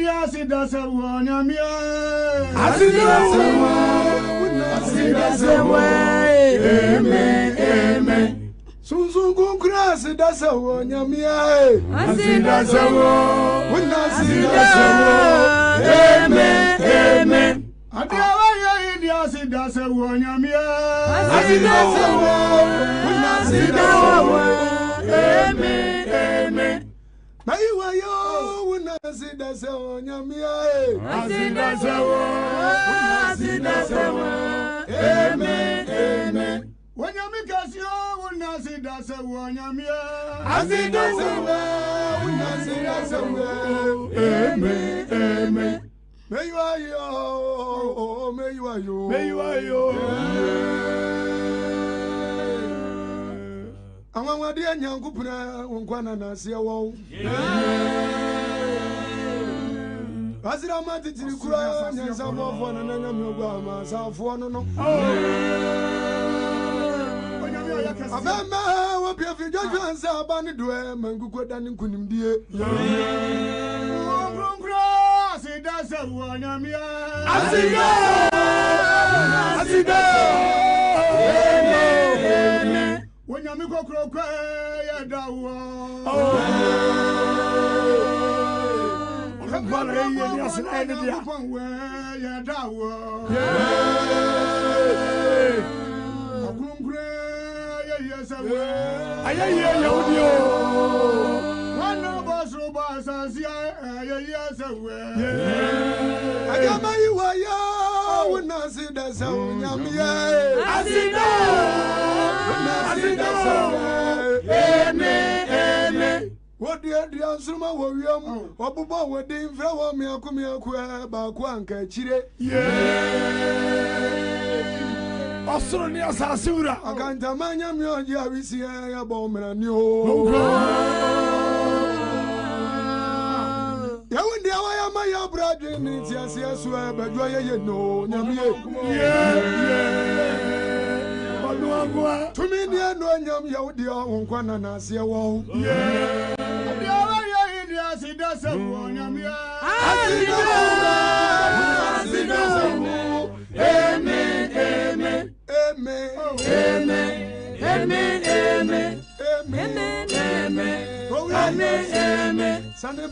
Asida Sawa, Nyamia. Asida Sawa, amen. Sunsungun krasi da Sawa, Nyamia. Asida Sawa, Asida Sawa, amen. Adiawaya Asida Sawa, Nyamia. Asida Sawa, amen. Maiwayo, Asida Sawa, Nyamia. Asida Sawa, amen. When you make us your Asida Sawa, Nyamia. Asida Sawa, amen. Maiwayo. Amwa dia nyankupuna wonkwana na ase wo. Asira mati tirikura nyansa mofo na nanya megwa ma safo no. Abema wo pia fi jojo ansa abani doe manguko dani nkunimdie. Asida Sawa, Nyamia. Asida. When you make a crook, ya dawo. What the answer my warrior? Obubo wedding flower me akumia ba kwanka chire. Osoni asasura. Akanta manya mi oji awisi ya bomra ni o. Ya wundi awaya ma ya brother ni ti asia so e badwo ye no nyamie. Tumi ni eno nyam ya wudi onkwana na asia wo. Asida Sawa, Nyamia. Asida Sawa, amen. Sunday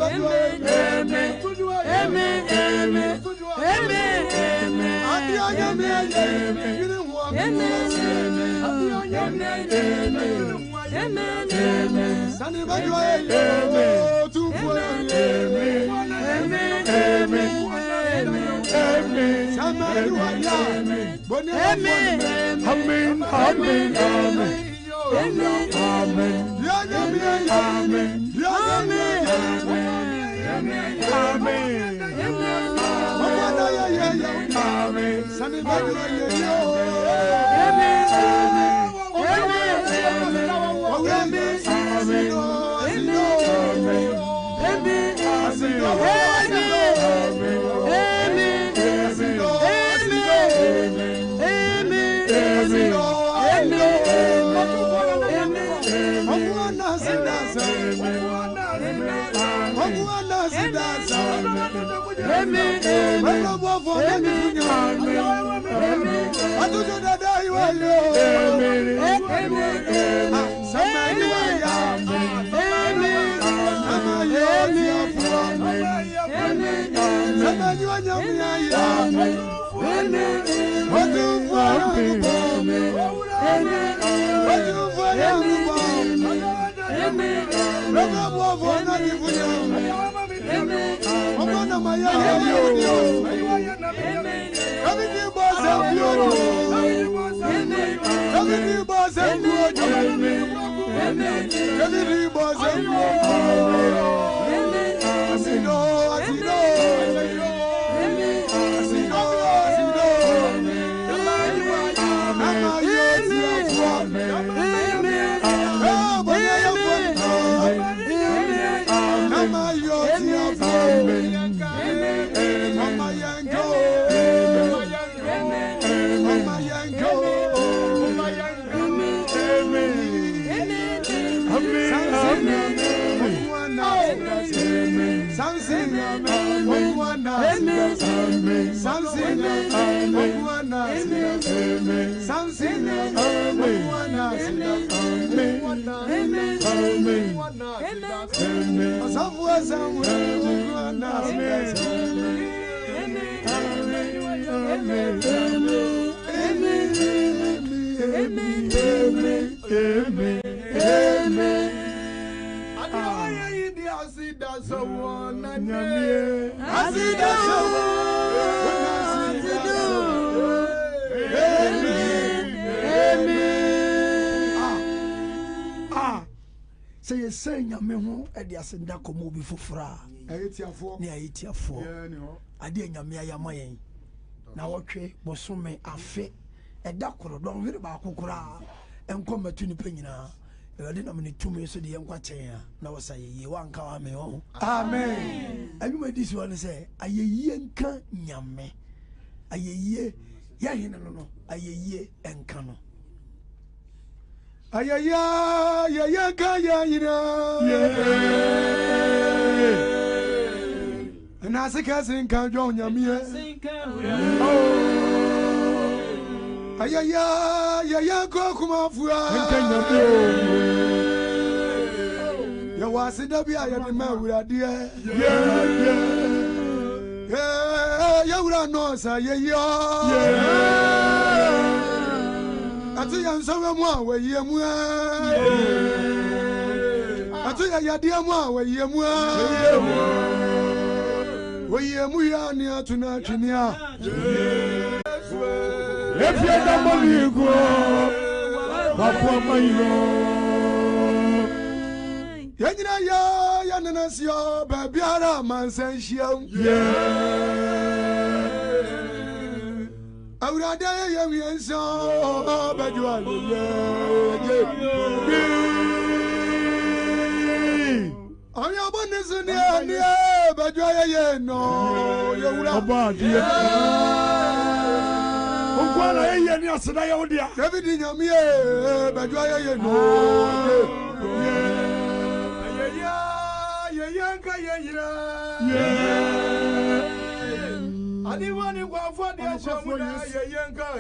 Something Obuana Samson Obuana Samson Obuana Samuel Obuana Say, saying a memo at the Asenda Komobi for Fra. Near 84. I didn't yamia my. Now, okay, was so may I fit a duck or don't read about Kukura and come to the penina. I didn't mean 2 minutes of the young Quatia. Now, say, you won't call me home. Amen. And you made this one say, I ye can't yam a ye, no, a ye and cano. Ayaya, ya kaya ina. And as a cousin can join your mere. Ayaya, ya kokuma fua. Ya was it up here, I am a with a dear. Ya would not know, sir. I tell you, some more where you are. I tell you, dear more where you are. We are near to Nachinia. If you don't believe, go. Yanina, Yanasio, Babiara, Mansentium. I would have done young and so, but you are. On your bonus in the but you are no, you would have bought you. Everything I'm here, but you are no. I didn't want to go for the young girl.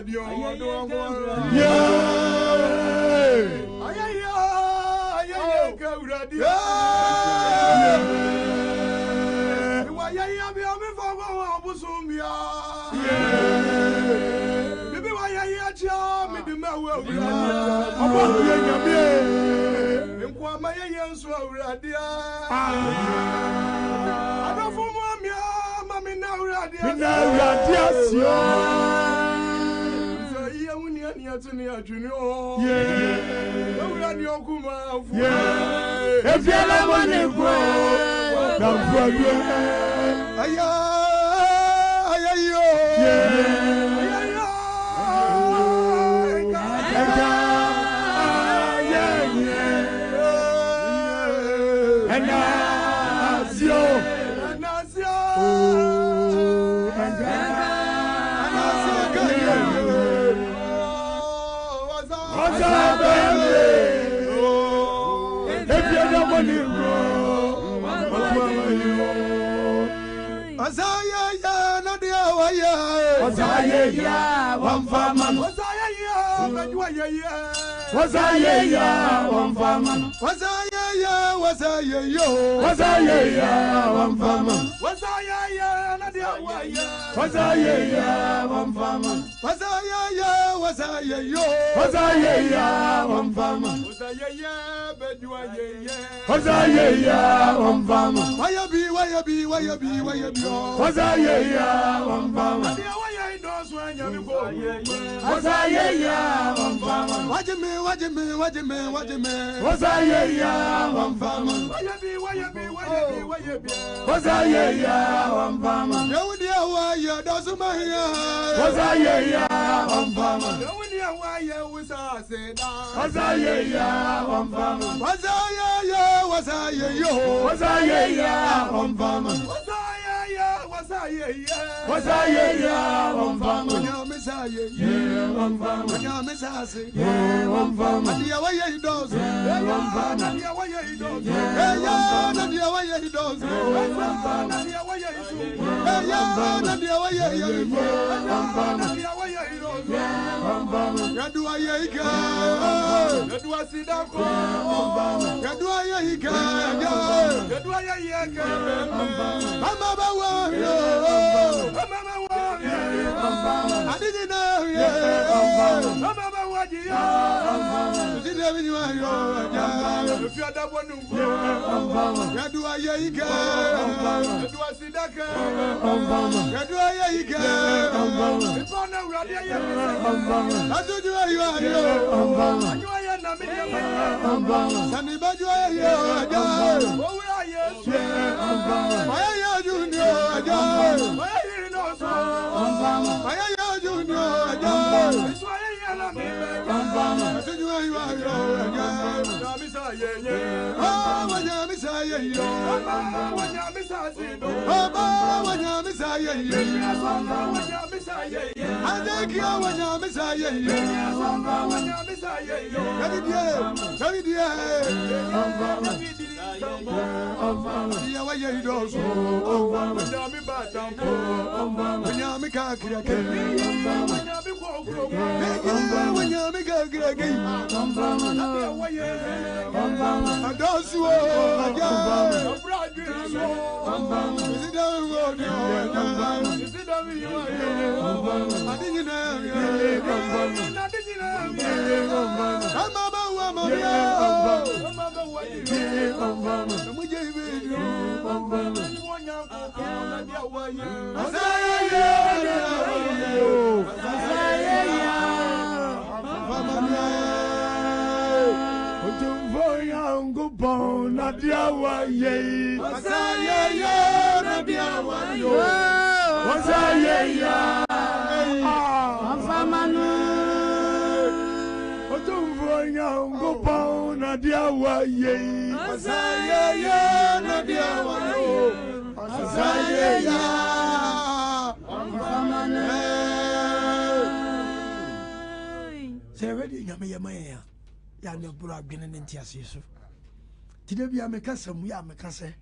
Today be a mekasa mu ya mekasa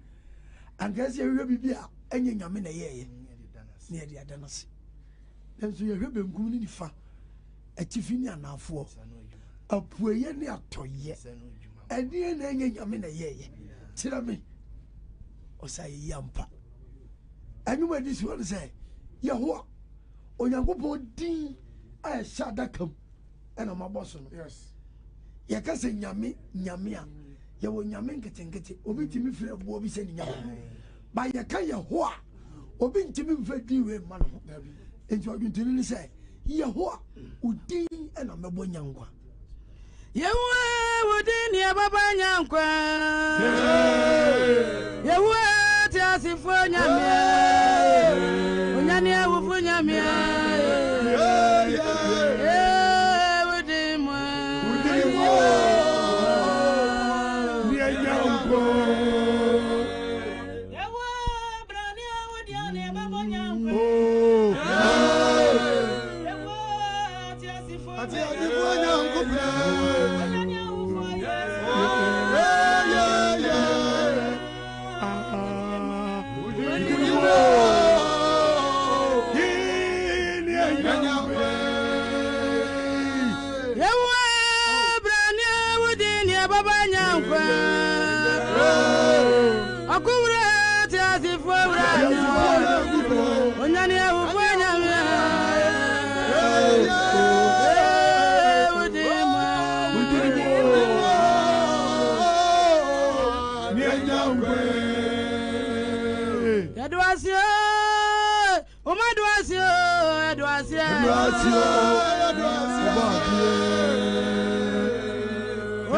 ankase yewe bibia enye nyame na yeye na ye dia danase enso yewe benkum ni difa atifi ni anafo apueye ni atoye eni na enye nyame na yeye tira me osaye yampa anuma di si won say yehoa onyankopon din a shada kam ena maboso no yes ye kase nyame a ye wo nyame nketenkete obi timi fire bo obi se ni nyame ba ye ka ye ho a obi ntimi mfa di we ma no enti odwuntini ni se ye ho a udin ena mebo nyankwa ye wo udin ye baba nyankwa ye wo ti asifo nyame onyane awufu nyame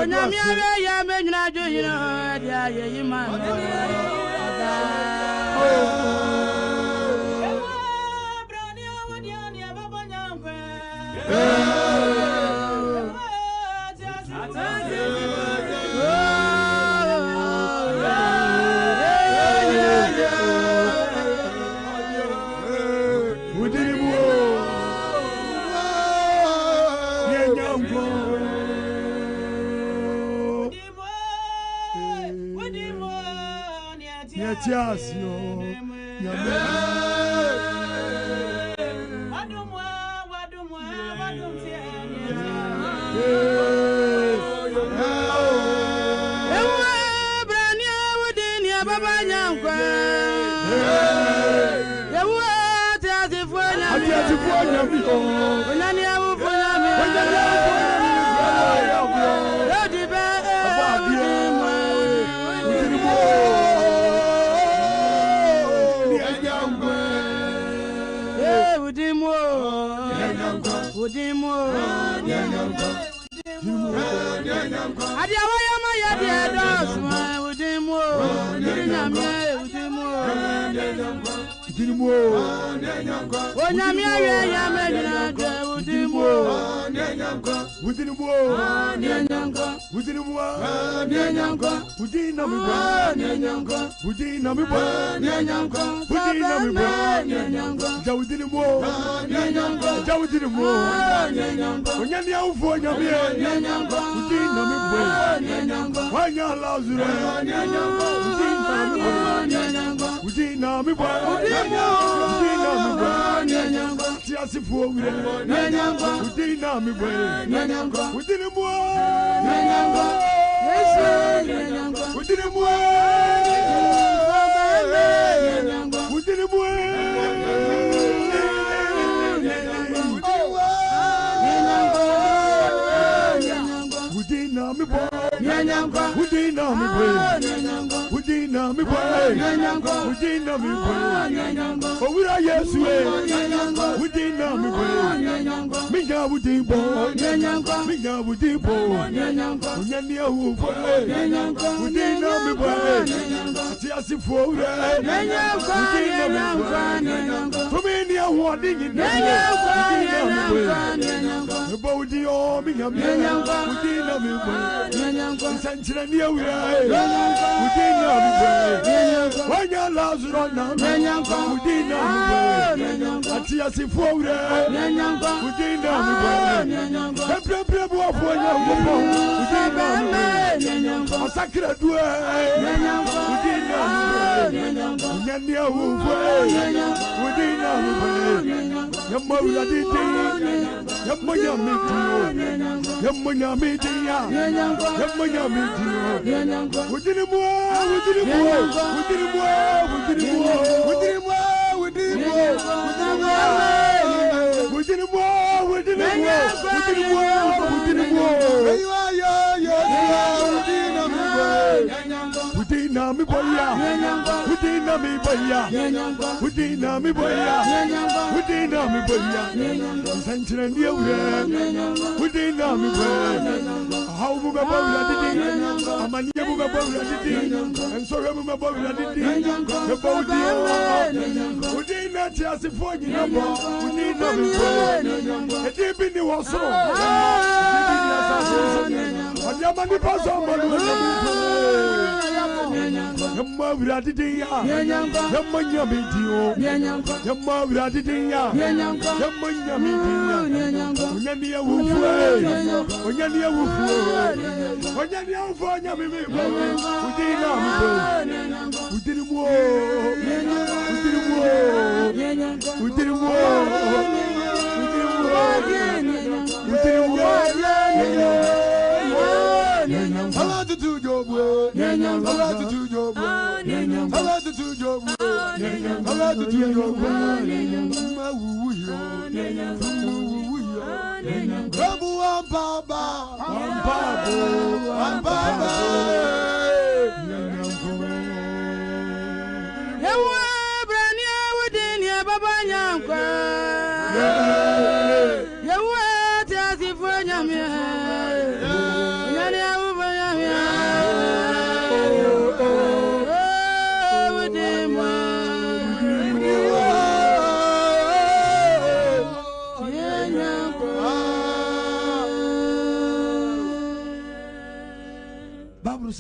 Onyamia ya menyina joyina dia ye man brani awdia ni baba nyankwe Yetiasio.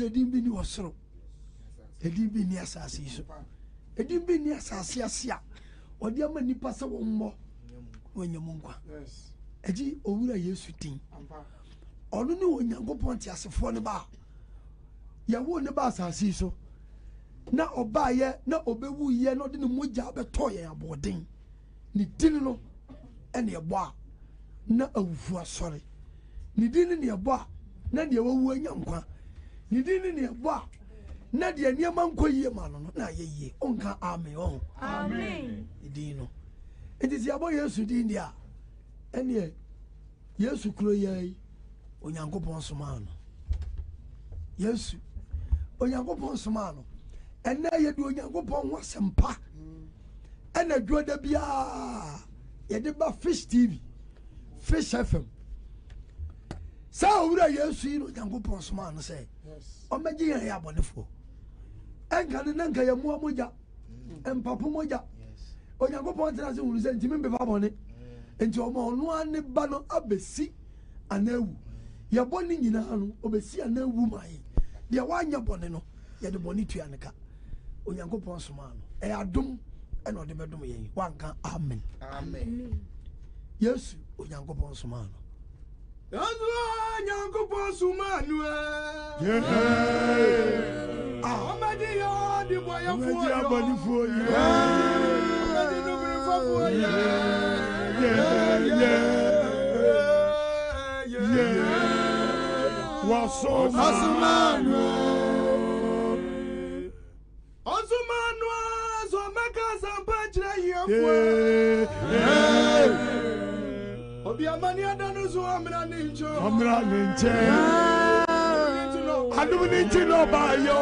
Edim bi ni wasoro edim bi ni asase so edim bi ni asase asia odi ama nipa se wo mmo wonyam nkwa eji owura Yesu tin onu ni onyankopon ti asefo ne ba ya wo ne ba asase so na obaye na obewu ye no de ne mogya beto ye aboden ni din no ene ebo a na awufu asore ni din ne ebo a na de wawu anyankwa ni din ne ebo a na de niam ankoyie ma no na yeye onka amen oh amen din no enti abo Yesu din dia ene Yesu kuro ye onyankopon soma no Yesu onyankopon soma no ene ye de onyankopon ho sempa ene dwoda bia ye de ba Fish TV Fish FM sa owura Yesu yi onyankopon soma no say o meji yan ya bonefo enka ne nanka ya mu amoja empapo moja onyankopon tena se hunu se ntimi mbefa bone enti omo onu ane ba no abesi anawu ya boni nyina no obesi anawu mai de wanya bone no ya de boni tu aneka onyankopon soma no e adom e no de bedom yen wanka amen amen Yesu onyankopon soma no onyankopon soma no amadi ya de boya fu ya boni fu amadi no bri fu Osumanu so maka sampa chira yefo obi amani adanu so amra nincho adu ninchi no ba yo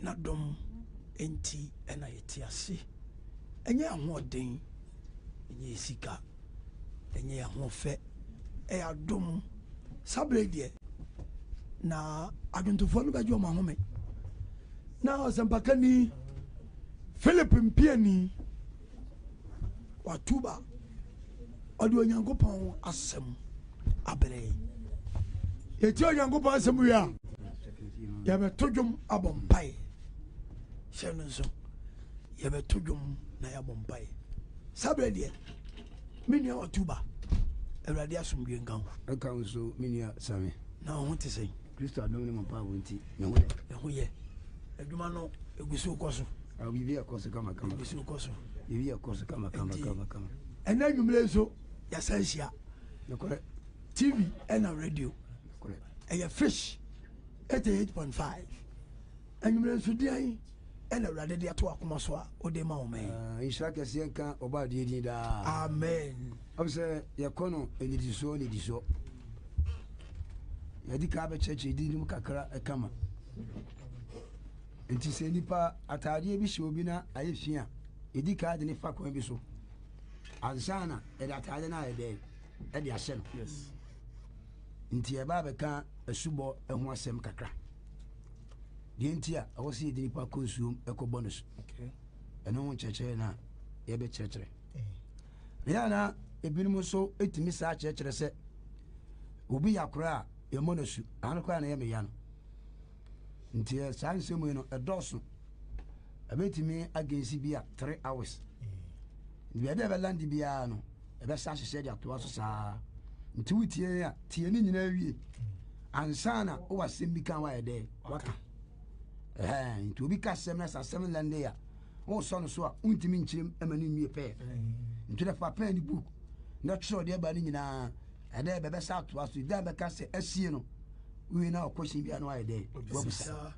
na dom enti ena yeti ase enye ahoden enye sika enye ahofe adom sabre die na adwontofo no bejo ma home na osempakani Philip Mpiani watuba odi onyankopon asem abere yeti onyankopon asem wi yabe todwom abompai shenunso yabe todwom na yabompai sabre die minia watuba Ewrade asomdwe nkan aka nso minia same na ho te sei Kristo adom ne mpa wonti me ho ye adwuma no egusu koso bibi akoso kama egusu koso bibi akoso kama ena nwumle so ya sansia nekore TV and radio nekore eya fish 88.5 nwumle so dian ena Ewrade de ato akoma so a ode ma wo men insha kese nka oba de din da amen obse yakono enidiso yadika be cheche dinim kakra ekama enti se nipa atade bi hye obi na ayefia edika de ne fa kwan bi so ansana ede atade na ede ahye no yes enti e ba be ka asubo eho asem kakra de enti a awosi de nipa konsuom ekobonus okay eno ho cheche na ye be cheche yana ebinim so etimi sa cheche se obi yakora emonosu anokwa na ye me ya no nti saa nsemu no edoso abetimi agency bia 3 hours bia de be land bia no ebe sa hye de ato aso saa nti wutie ya tie ni nyina wie ansana o wasem bi kan wa ede waka nti obi ka sem na sa sem land ya o so no so a untimi nchirem amani nwie pe nti da fa pen ni book na tro de ba ni nyina ede be sa ato aso de be ka se asie no we na question bia no ede wabusa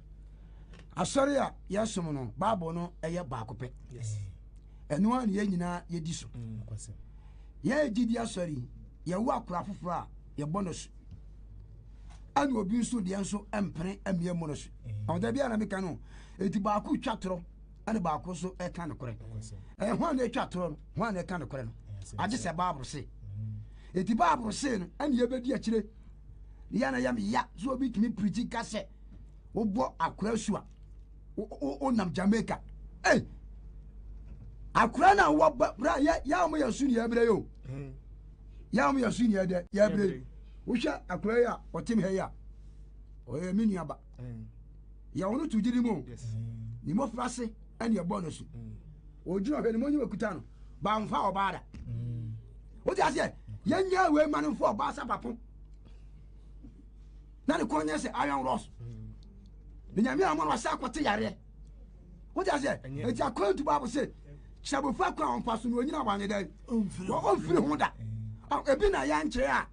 asori a yasom no bible no eye baakope yes eno an ye nyina ye di so ye gidi asori ye wo akura foforo a ye bonus an obi nso de nso empre amie monos awda bia na meka no eti baako twatoro ane baako so e kan kore ho na twatoro no ho na kan kore no age se bible se eti bible se no ane ye bedi akire ya na yam ya so obi timi preach kase wo bo akura sua o nam Jamaica akura na wo bra ya mo ya suni ya bre yo ya mo ya suni ya de ya bre wo hwa akura ya otim he ya o ye mini aba ya wono tujiri mo ni mo frase ani e bonus o juro he ni mo nyi wakuta no ba mfa obada wo ti ase ya nya we manu fo ba sa papo na ne konya se iron ross ni nyame amon wasa akote yare wo ti ase e ti akon tu bible se chabofa kwa on faso no nyina wane dai o firi ho da ebi na ya nche a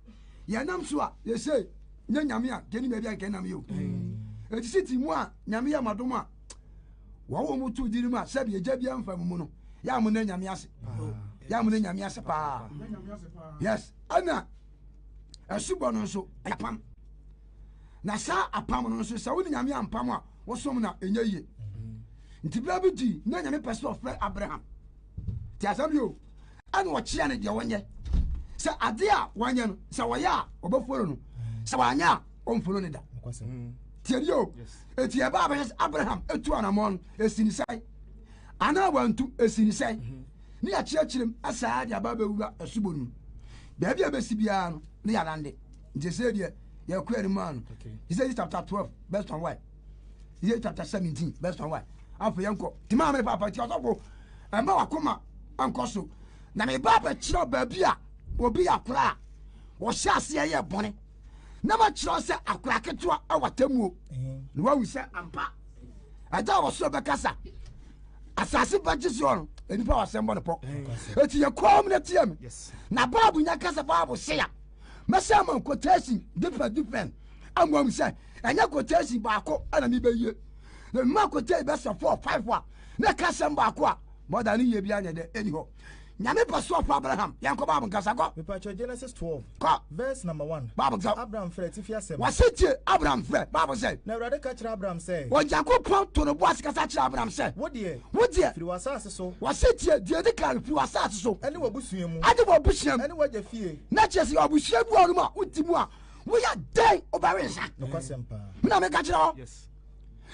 ya nam so a ye se nya nyame a geni me bia nke nam yo e ti siti mu a nyame ya madom a wo mu tu diri mu a sabi eja bia mfa mu no ya mu na nyame ase ya mu na nyame ase pa yes ana asubo no so apam na sa apam no so sa wo nyame ampam a wo som na enya yie nti bra bi di na nyame person of Abraham ti asabio an wo chia ne de wonye se ade a wonye no se wo ya obaforo no se wanya omforo ne da ti dio eti e ba Abraham etu anamon esinisai ana wantu esinisai ni ya chia chirem asa ade aba bewura asubonu da bia besi bia no ne ya lande nti se de ya kwere man Isaiah chapter 12 verse 1 Isaiah chapter 17 verse 1 afu yanko ti ma me papa ti osofo ema wakoma ankoso na me baba chiro babia obi akura wo hyase ye bone na ma chiro se akura ketua awatamuo ni wa wuse ampa ada wo so be kasa asase baji so no enipa wasembo ne po eti ye kom na tiam na babu nya kasa babu se ya mesama quotation different amwam se enya quotation baako ana mi beye na ma quotation be so 4 5 wa na kasa baako a more than ye bia nya de anyhow nyame paso for Abraham yanko Bible nkasa ko me pa Genesis 12 ko verse number 1 Bible say Abraham frɛ ti fiasem wasiti Abraham frɛ Bible say na Awurade ka kyerɛ Abraham sɛ o Jacob to no boas kasa kyerɛ Abraham sɛ wo de firi wasase so wasiti die de kan firi wasase so ɛne wabusua mu ade wo busiam ɛne wagya fie na kyesi obusua bu onu ma utimu a wo ya den obarensa no kwasem pa me na me ka kyerɛ wo Yes.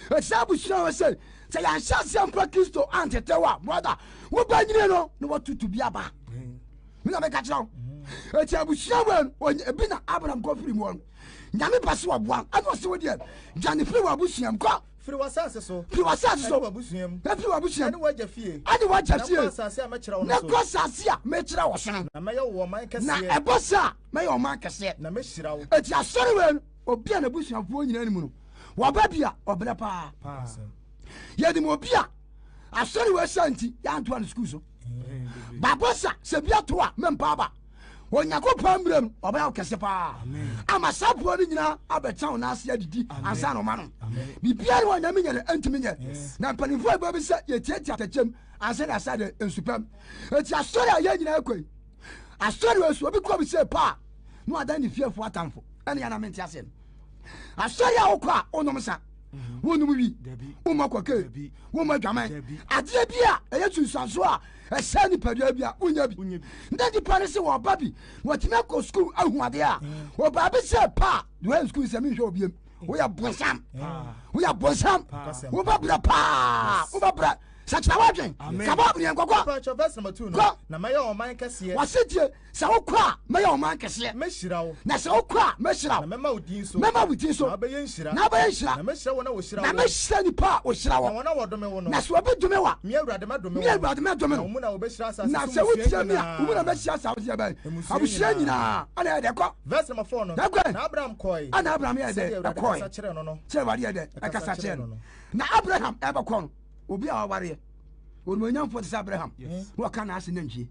ɛsa busua wo sɛ sɛ yan hyɛ mpa Kristo antetewa brother wo ba nyine no no watutu bi aba me na me ka kyerɛ wo ɛti abusua wo ebi na Abraham ko firi mu nyame paso aboa ano se wo de jane firi wa busuam ko firi wasase so firi wasase so wabusua mu firi wa busuam ɛne wagya fie ade wagya fie na wasase a mɛkyerɛ wo na no so ko sase a mekyerɛ wo sono na mɛyɛ wo man na kɛseɛ ɛbɔ sa mɛyɛ ɔman kɛseɛ na mɛhyira wo ɛti asɔre wɛ obi a na busuafoɔ nyina anim no wɔba bia ɔbrɛ paa yɛde mu obi a asɔre wɛ sa nti yɛantoa no sukuu so babɔ sa sɛ bi ato a mempa aba Onyankopɔn mmerɛm ɔbɛyɛ wo kɛse paa ama saa boɔ no nyinaa abɛtena wo naase adidi ansa na ɔma no biribiara wɔ nyame nyɛ no antumi nyɛ na mpanimfoɔ ɛbɛ bi sɛ yɛtiatia atakyɛm ansa na asa de nsupam ɛti asɔre a yɛ nyinaa kɔi asɔre wɔ su obi kɔ bi sɛ paa na wadan ne fiefoɔ atamfo ɛne yɛna mente ase no asɔre a wokɔ a wonom sa wonum wi woma kɔkɛ woma dwaman adeɛ bi a ɛyɛ sunsuanso a ɛsɛ nipadua bi a wonya bi na nipa no sɛ wɔba bi wɔtumi akɔ skul ahu adeɛ a wɔbaa bi sɛ paa deɛ skul sɛ menhwɛ obiam woyɛ bonsam wobɛbrɛ paa wobɛbrɛ sakyina wadwen kaba abneɛ nkɔkɔ verse number 2 no na mɛyɛ wo man kɛseɛ wasetie sɛ wokɔ a mɛyɛ wo man kɛseɛ mɛhyira wo na sɛ wokɔ a mɛhyira wo na mɛma wo din so mɛma wo din so na wobɛyɛ nhyira na wobɛyɛ nhyira na mɛhyira wo na wɔhyira na wo mɛhyira nipa a wɔhyira na wɔ wɔn a wɔdome wo no na sɛ wɔbi dome wa me Awurade mɛdome me Awurade mɛdome na no wo mu na wɔbɛhyira asase na so sɛ wotia mmusua mi a nyinaa. wo mu na mɛhyira sa wotia bɛn Mmusua abusua nyinaa. nyinaa ana yɛde kɔ verse number 4 no Na kɔ. na Abraham kɔe ana Abraham yɛ sɛdeɛ dɛ Awurade ɛkɔɛ kasa kyerɛɛ no no sɛ Awurade yɛ dɛ ɛkasa kyerɛ no na Abraham ɛbɛkɔ no obi a wawareɛ onimonyamfoɔ te sɛ Abraham na wɔka na ase nantwie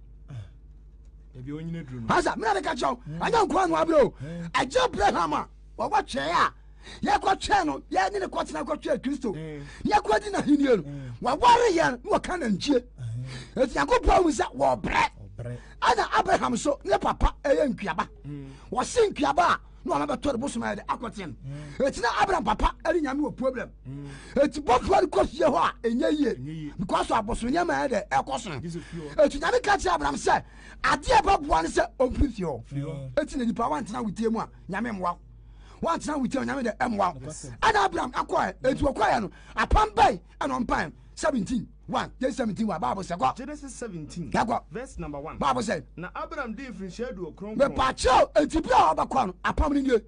Ebi onyine duru no. hasa mena meka kyɛw anya nkoa no abrɛ o agya Abraham a wɔwɔ twɛɛ a yɛkɔtwɛɛ no yɛne ne kɔtena kɔtwɛɛ Kristo yɛkɔdi n'ahennie no wɔware yɛ na wɔka nantwie ɛti Nyankopɔn hu sɛ wɔbrɛ ana Abraham so ne papa ɛyɛ nkuaba wɔse nkuaba a na ɔmabɛtɔ de bosom ayɛ de akɔte no ɛti na Abraham papa ɛne nyame wɔ problem ɛti bɔfoɔ no kɔ fie hɔ a ɛnyɛ yie because abosom nneɛma ayɛ de ɛkɔ so no ɛti nyame ka kyerɛ Abraham sɛ adeɛ bɛboa no sɛ ɔmfiri fie hɔ ɛti na nipa wantena wotie mu a nyame mmoa wantena wotie mu nyame de ɛmmoa ana Abraham akɔɛ ɛti wɔkɔɛ no apam bɛi ɛna ɔmpae 17 1 Bible sɛ kɔ Genesis 17 Yakɔ. verse number 1. Bible sɛ Na Abraham di mfirinhyia aduonu kronkron. mepaakyɛw ɛnti bere a wɔbɛkɔ no apam no nie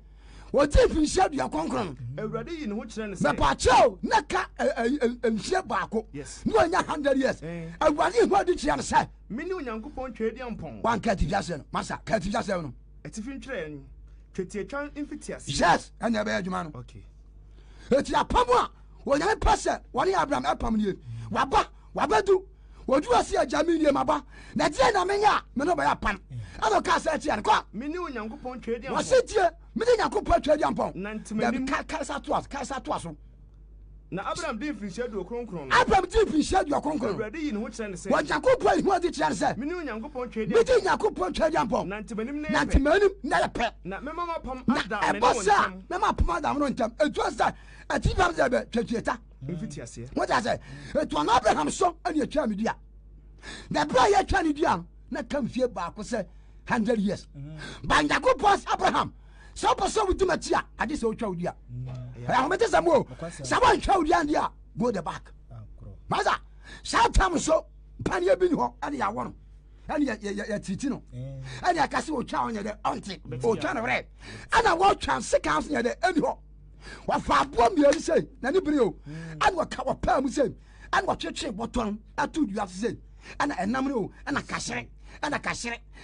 wɔdi mfirinhyia adua kronkron Awurade yi ne ho kyerɛ ne sɛ. mepaakyɛw na ka mfie baako Yes. ne wanya 100 years awurade hu ade kyerɛ no sɛ Mene Onyankopɔn twɛdi ampɔn. wanka atifi asɛ no masa ka atifi asɛ no Atifi ntwerɛ no. Twetiatwa mfitiase. yes ɛna ɛbɛyɛ adwuma no Okay. ɛti apam a wɔnyame pɛ sɛ wɔne yɛ Abraham ɛpam nie wabɛdu wɔdu ase agya me nie maba na deɛ na menyɛ a me ne ɔbɛyɛ apam ɛna ɔka sɛ atia no kɔ Mene Onyankopɔn twɛdi ampɔn. wɔse tie mede Nyankopɔn atwa adi ampɔn Nantimanim. kasa toa so Na Abraham di mfirinhyia aduonu kronkron. Abraham di mfirinhyia adua kronkron Awurade yi ne ho kyerɛ ne sɛ. wɔnyankopɔn hu ade kyerɛ no sɛ Mene Onyankopɔn twɛdi mede ampɔn. Nyankopɔn atwa adi ampɔn Nantimanim ne na yɛ pɛ. ntemanim na yɛ pɛ Na mɛma mapam na ada me ne ɛbɔ wɔn sɛ a ntam. mɛma apoma adam no ntam ɛtua sɛ ati bam sɛ bɛ twatuata Mfitiaseɛ. wọ́n sɛ ètò àná Abraham sọ ẹni ẹ̀twa mi dua na ẹ̀bùrọ̀ yẹ ẹ̀twa ni dua no na kàn fie baako sẹ 100 years banjako pọ́s Abraham sọ ọ̀pọ̀ sọ wùdí ma ti a adé sẹ ọ̀twa wùdí a ẹ̀họ́n sẹ mo sábà ntwa wùdí a ndí a go the back masa sáà tam so mpaneɛ bi ni hɔ ɛni yà wɔ no ɛni yɛ tiriti no ɛni yà kasi otwa ɔnyɛ dɛ ɔnti otwa no wɛrɛ ɛna wɔtwa nsekan so yɛ dɛ ɛni hɔ wɔfa aboɔ mmienu sɛ n'ani bere o ɛna wɔka wɔpaa mu sɛ ɛna wɔtwetwe bɔtɔ no ato dua so sɛ ɛna ɛnam no o ɛna kahyere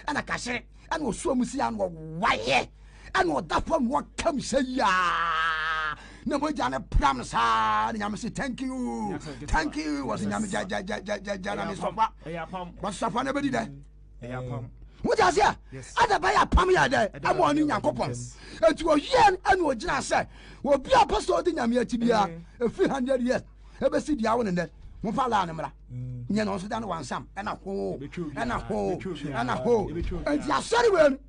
ɛna wɔsuo mu si ɛna wɔwayɛ ɛna ɔda fam wɔkam sɛ yaa na mogya ne pram no saa ne nyame sɛ thank you wɔse nyame gya na mesɔfa wɔsɔfa no bɛdi dɛ wogya sɛ ada bɛyɛ apam yɛ dɛ ama ɔne Nyankopɔn enti ɔyɛ ɛne ɔgyina sɛ obi a pɛ sɛ ɔde nyame akyi biara ɛfiri 100 years ɛbɛsi deɛ wo ne dɛ mo fa la ne mra nya no so da no wansam e na ho e na ho e na ho e ti asori we